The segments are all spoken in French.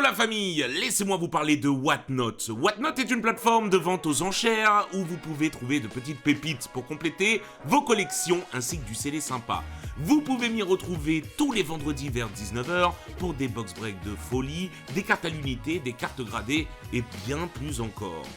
la famille, laissez-moi vous parler de Whatnot. Whatnot est une plateforme de vente aux enchères où vous pouvez trouver de petites pépites pour compléter vos collections ainsi que du CD sympa. Vous pouvez m'y retrouver tous les vendredis vers 19h pour des box breaks de folie, des cartes à l'unité, des cartes gradées et bien plus encore.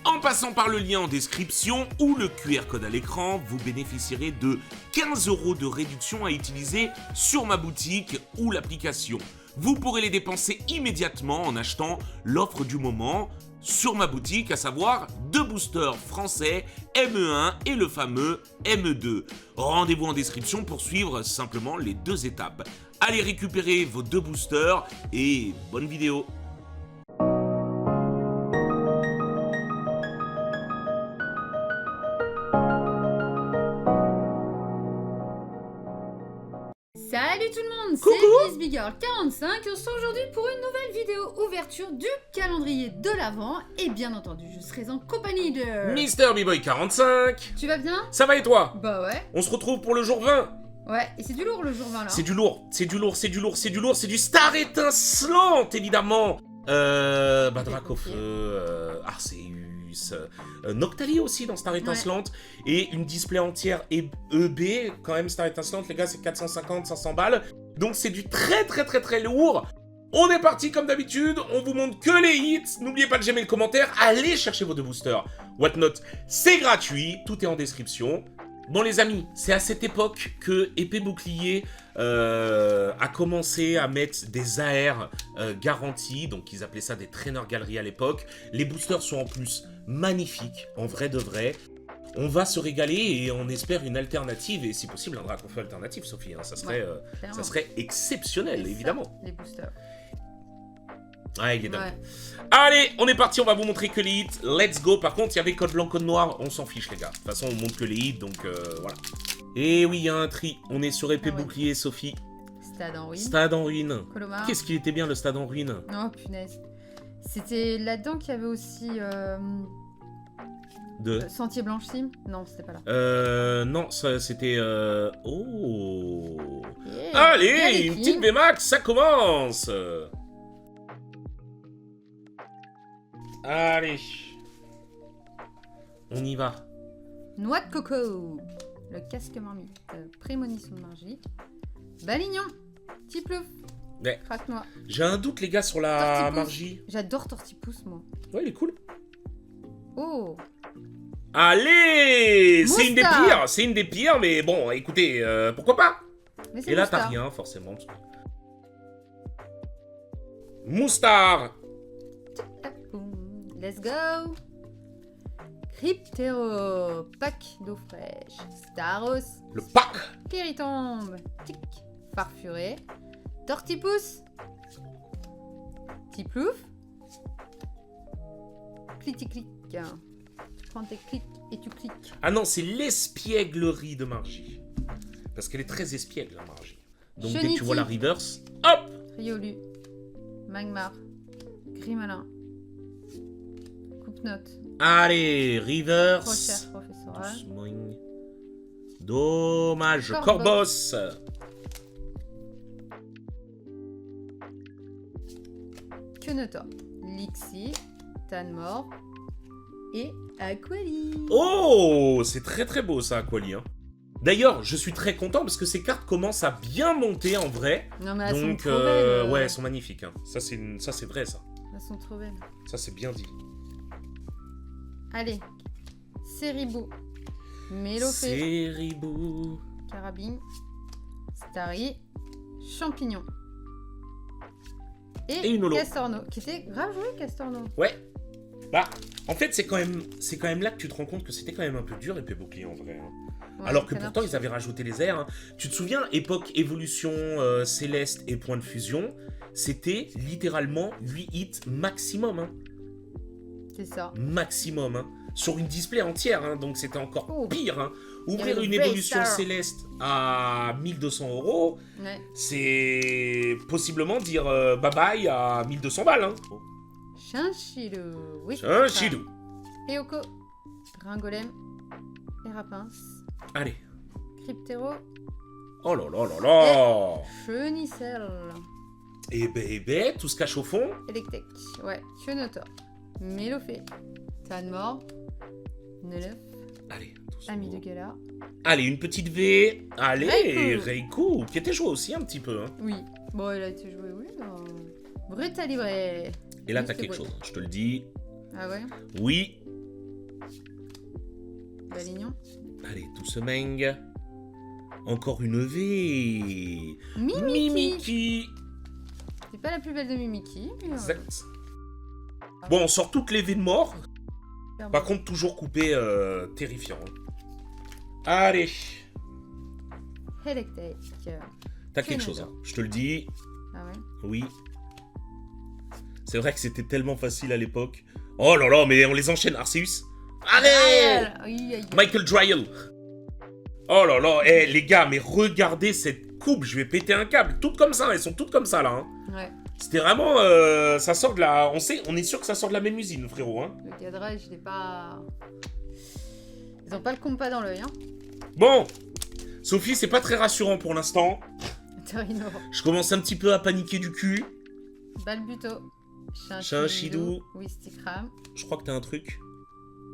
En passant par le lien en description ou le QR code à l'écran, vous bénéficierez de 15 € de réduction à utiliser sur ma boutique ou l'application. Vous pourrez les dépenser immédiatement en achetant l'offre du moment sur ma boutique, à savoir 2 boosters français ME1 et le fameux ME2. Rendez-vous en description pour suivre simplement les 2 étapes. Allez récupérer vos 2 boosters et bonne vidéo. Salut tout le monde, Coucou. c'est Miss Big Girl 45 et on se retrouve aujourd'hui pour une nouvelle vidéo ouverture du calendrier de l'Avent et bien entendu je serai en compagnie de... Mister B-Boy 45. Tu vas bien? Ça va et toi? Bah ouais. On se retrouve pour le jour 20. Ouais, et c'est du lourd le jour 20 là. C'est du lourd, c'est du lourd, c'est du lourd, c'est du lourd, c'est du star étincelante évidemment. Badrac au feu, Arceus, Noctali aussi dans Star étincelante, et une display entière EB, quand même Star étincelante, les gars, c'est 450-500 balles, donc c'est du très lourd. On est parti comme d'habitude, on vous montre que les hits, n'oubliez pas de j'aimer le commentaire, allez chercher vos 2 boosters. Whatnot, c'est gratuit, tout est en description. Bon les amis, c'est à cette époque que Épée Bouclier a commencé à mettre des AR garantis, donc ils appelaient ça des traîneurs galeries à l'époque. Les boosters sont en plus magnifiques, en vrai de vrai. On va se régaler et on espère une alternative, et si possible un Drac au feu alternatif, Sophie, hein, ça serait exceptionnel, évidemment. Ça, les boosters. Ah, il est dingue. Allez, on est parti, on va vous montrer que les hits. Let's go. Par contre, il y avait code blanc, code noir. On s'en fiche, les gars. De toute façon, on montre que les hits, donc voilà. Et oui, il y a un tri. On est sur épée bouclier, Sophie. Stade en ruine. Stade en ruine. Colomar. Qu'est-ce qu'il était bien, le stade en ruine? Oh punaise. C'était là-dedans qu'il y avait aussi... Sentier Blanchissime? Non, c'était pas là. Non, c'était... Oh. Yeah. Allez, une petite VMAX, ça commence. Allez. On y va. Noix de coco. Le casque marmite. Prémonition de Margie. Balignon. Petit plouf. Ouais. Craque-noix. J'ai un doute, les gars, sur la Tortipousse. Margie. J'adore Tortipousse, moi. Ouais, il est cool. Oh. Allez, Moustar. c'est une des pires, mais bon, écoutez, pourquoi pas? Mais c'est Et là, Moustar. t'as rien, forcément. Moustar. Let's go. Cryptero. Pack d'eau fraîche. Staros. Le pack. Péritombe. Tic. Farfuré. Tortipousse. Petit plouf. Clic-clic. Tu prends tes clics et tu cliques. Ah non, c'est l'espièglerie de Margie. Parce qu'elle est très espiègle, la Margie. Donc dès que tu vois la reverse, hop. Riolu. Magmar. Grimalin. Coupe-note. Allez, reverse. Recherche professorale. Doucement. Dommage. Corboss. Corboss. Quenotor. Lixi. Tanmore. Et Aquali. Oh, c'est très beau ça, Aquali. Hein. D'ailleurs, je suis très content parce que ces cartes commencent à bien monter en vrai. Non mais elles donc, sont trop belles. ouais, elles sont magnifiques. Hein. Ça, c'est vrai, ça. Elles sont trop belles. Ça, c'est bien dit. Allez. Ceribou. Mélofée. Ceribou. Carabine. Starry. Champignon. Et une holo. Castorno. Qui était grave joué, Castorno. Ouais. Bah, en fait, c'est quand même là que tu te rends compte que c'était quand même un peu dur, épée bouclier, en vrai. Hein. Ouais, alors que pourtant, ils avaient rajouté les airs. Hein. Tu te souviens, époque évolution céleste et point de fusion, c'était littéralement 8 hits maximum. Hein. C'est ça. Maximum. Hein. Sur une display entière, hein, donc c'était encore pire. Hein. Ouvrir une évolution céleste à 1200 €, ouais. C'est possiblement dire bye bye à 1200 balles. Hein. Chinchilou. Oui. Chinchilou. Eoko. Gringolem. Érapince. Allez. Cryptero. Oh là là là là. Chenicel. Eh ben, tout se cache au fond. Electek. Ouais. Kyonotor. Mélofé. Tanmor. Neuf. Allez, Ami de Gala. Allez, une petite V. Allez, Reiku. Reiku, qui était joué aussi un petit peu. Hein. Oui. Bon, il a été joué, oui. Brutalibre. Et là, Oui, t'as c'est quelque beau. chose, je te le dis. Ah ouais. Oui. Balignon. Allez, tout se meng. Encore une V. Mimiki. Mimiki. C'est pas la plus belle de Mimiki. Mais Exact. Bon, on sort toutes les V de mort. super Par beau. contre, toujours coupé, terrifiant. Allez. Electek. T'as quelque chose, hein. Je te le dis. Ah ouais. Oui. C'est vrai que c'était tellement facile à l'époque. Oh là là, mais on les enchaîne. Arceus. Allez. Aïe, aïe. Michael Dryal. Oh là là, les gars, mais regardez cette coupe, je vais péter un câble. Toutes comme ça, elles sont toutes comme ça là. Hein. Ouais. C'était vraiment, ça sort de la, on est sûr que ça sort de la même usine, frérot. Hein. Le cadrage, il est pas... Ils ont pas le compas dans l'œil, hein. Bon, Sophie, c'est pas très rassurant pour l'instant. Torino. Je commence un petit peu à paniquer du cul. Balbuto. Chinchidou. Wistikram. Je crois que t'as un truc.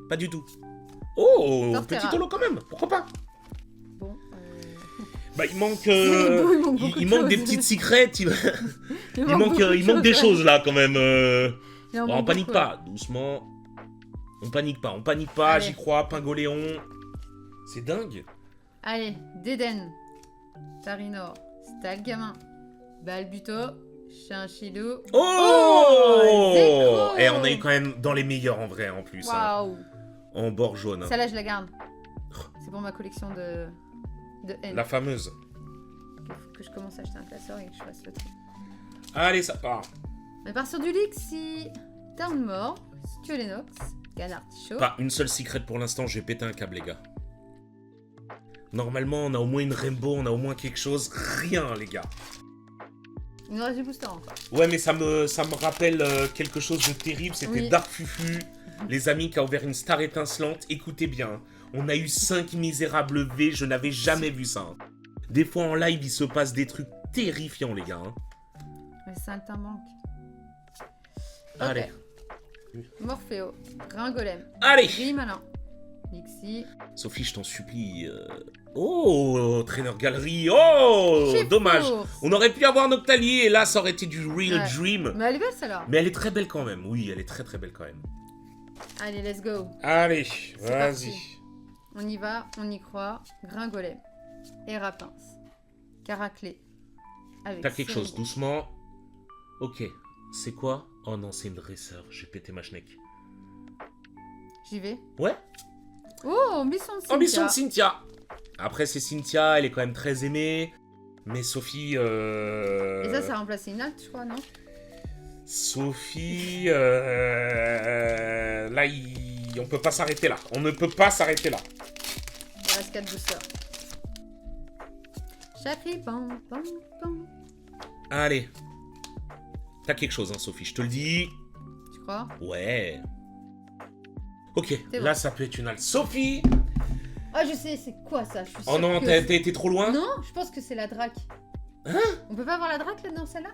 Pas du tout. Oh, Torterra. petit holo quand même, pourquoi pas. Bon. Bah, il manque, C'est beau, il manque beaucoup il de manque des choses. petites secrets. Il manque beaucoup de des choses, choses là quand même. Il en Bon, on manque panique beaucoup, pas, doucement. On panique pas, Allez. j'y crois, Pingoléon. C'est dingue. ouais. Allez, Deden. Tarinor. Stalgamin. Balbuto. Chinchidou. Oh, Zekro. Et on a eu quand même dans les meilleurs en vrai en plus. Hein, Waouh. en bord jaune. Hein. Celle-là, je la garde. C'est pour ma collection de N. La fameuse. Il faut que je commence à acheter un classeur et que je fasse le truc. Allez, ça part. On part sur du Lixi. Turnmore. Squelenox. Ganartichaud. Pas une seule secret pour l'instant, je vais péter un câble, les gars. Normalement, on a au moins une Rainbow, on a au moins quelque chose. Rien, les gars. Il nous reste du booster encore. Ouais, mais ça me rappelle quelque chose de terrible. C'était Oui. Dark Fufu, les amis, qui a ouvert une star étincelante. Écoutez bien, hein. On a eu 5 misérables V, je n'avais jamais vu ça. Hein. Des fois en live, il se passe des trucs terrifiants, les gars. Hein. Mais ça t'en manque. Allez. Morpheo. Gringolem. Allez. Grimalin. Lixi. Sophie, je t'en supplie. Oh, Trainer Galerie. Oh, Chiffre. dommage. On aurait pu avoir Noctali et là, ça aurait été du Real Ouais. Dream. Mais elle est belle celle-là. Mais elle est très belle quand même. Oui, elle est très très belle quand même. Allez, let's go. Allez, C'est vas-y. parti. On y va, on y croit. Gringolem. Érapince. Caraclé. Avec T'as quelque chose, Cyril. doucement. Ok, c'est quoi? Oh non, c'est une dresseur. J'ai pété ma schneck. J'y vais. Ouais, Oh, ambition de Cynthia. ambition de Cynthia. Après, c'est Cynthia, elle est quand même très aimée. Mais Sophie. Et ça, ça a remplacé une acte, je crois, non? Sophie. Là, on peut pas s'arrêter là. On ne peut pas s'arrêter là. Il reste 4 boosters. Chapri, pam, pam, pam. Allez. T'as quelque chose, hein, Sophie, je te le dis. Tu crois? Ouais. Ok, C'est là, bon. ça peut être une halte. Sophie! Ah, je sais, c'est quoi ça? Je suis Oh sûre non, que- t'as été trop loin? Non, je pense que c'est la drac. Hein? On peut pas avoir la drac là dans celle-là?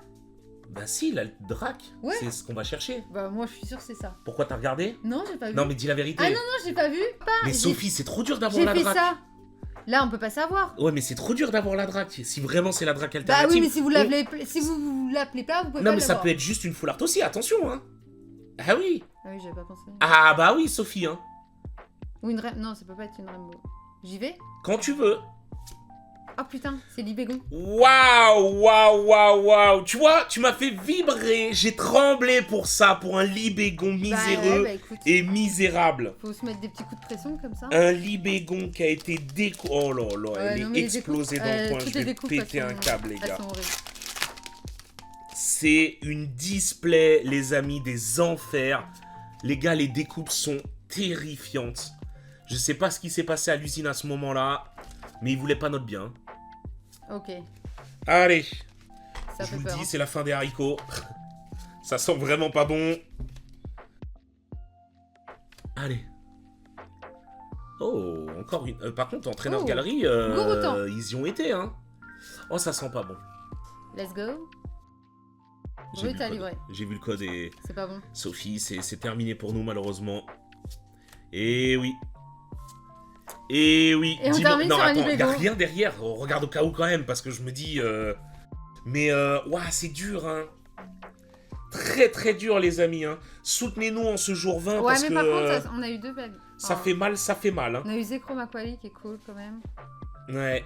Bah si, la drac, Ouais. c'est ce qu'on va chercher. Bah, moi, je suis sûre que c'est ça. Pourquoi t'as regardé? Non, j'ai pas vu. Non, mais dis la vérité. Ah non, non, j'ai pas vu. Pas. Mais J'ai- Sophie, c'est trop dur d'avoir j'ai la fait drac. ça. Là, on peut pas savoir. Ouais, mais c'est trop dur d'avoir la drac. Si vraiment c'est la drac Bah alternative. oui, mais si vous on- l'appelez, si vous l'appelez pas, vous pouvez Non, pas mais ça l'avoir. peut être juste une full art aussi, attention, hein. Ah oui. Ah oui, j'avais pas pensé. Ah bah oui, Sophie, hein. Ou une non, ça peut pas être une Rainbow. J'y vais? Quand tu veux. Oh putain, c'est Libégon. Waouh, waouh, waouh, waouh. Tu vois, tu m'as fait vibrer. J'ai tremblé pour ça, pour un libégon miséreux Bah écoute, et misérable. faut se mettre des petits coups de pression comme ça. Un libégon qui a été découpé. Oh là là, Ouais, elle non, est mais les explosée découpes, dans le coin. toutes Je les vais découpes, péter elles un sont- câble, les Elles gars. sont horribles. C'est une display, les amis, des enfers. Les gars, les découpes sont terrifiantes. Je sais pas ce qui s'est passé à l'usine à ce moment-là, mais ils voulaient pas notre bien. Ok, Allez, ça je fait vous le peur. dis, c'est la fin des haricots. Ça sent vraiment pas bon. Allez. Oh, encore une. Par contre, entraîneur Oh, galerie, Gouroutan. ils y ont été, hein. Oh, ça sent pas bon. Let's go. J'ai Oui, vu t'as le code. livré. J'ai vu le code et C'est pas bon. Sophie, c'est terminé pour nous malheureusement. Et oui. Et oui. Et on Dis-moi- termine non, sur un attends, y a Libego. rien derrière. On regarde au cas où quand même parce que je me dis. Mais ouah, c'est dur, hein. Très très dur, les amis. Hein. Soutenez-nous en ce jour 20 Ouais, parce mais que par contre, on a eu 2 belles. ça Enfin, fait mal, ça fait mal. Hein. On a eu Zekro Makwali qui est cool quand même. Ouais.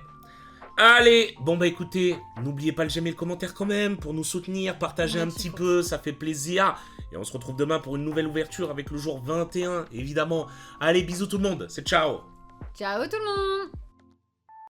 Allez, bon bah écoutez, n'oubliez pas le j'aime et le commentaire quand même pour nous soutenir, partager un petit peu, ça fait plaisir. Et on se retrouve demain pour une nouvelle ouverture avec le jour 21, évidemment. Allez, bisous tout le monde, c'est ciao. Ciao tout le monde!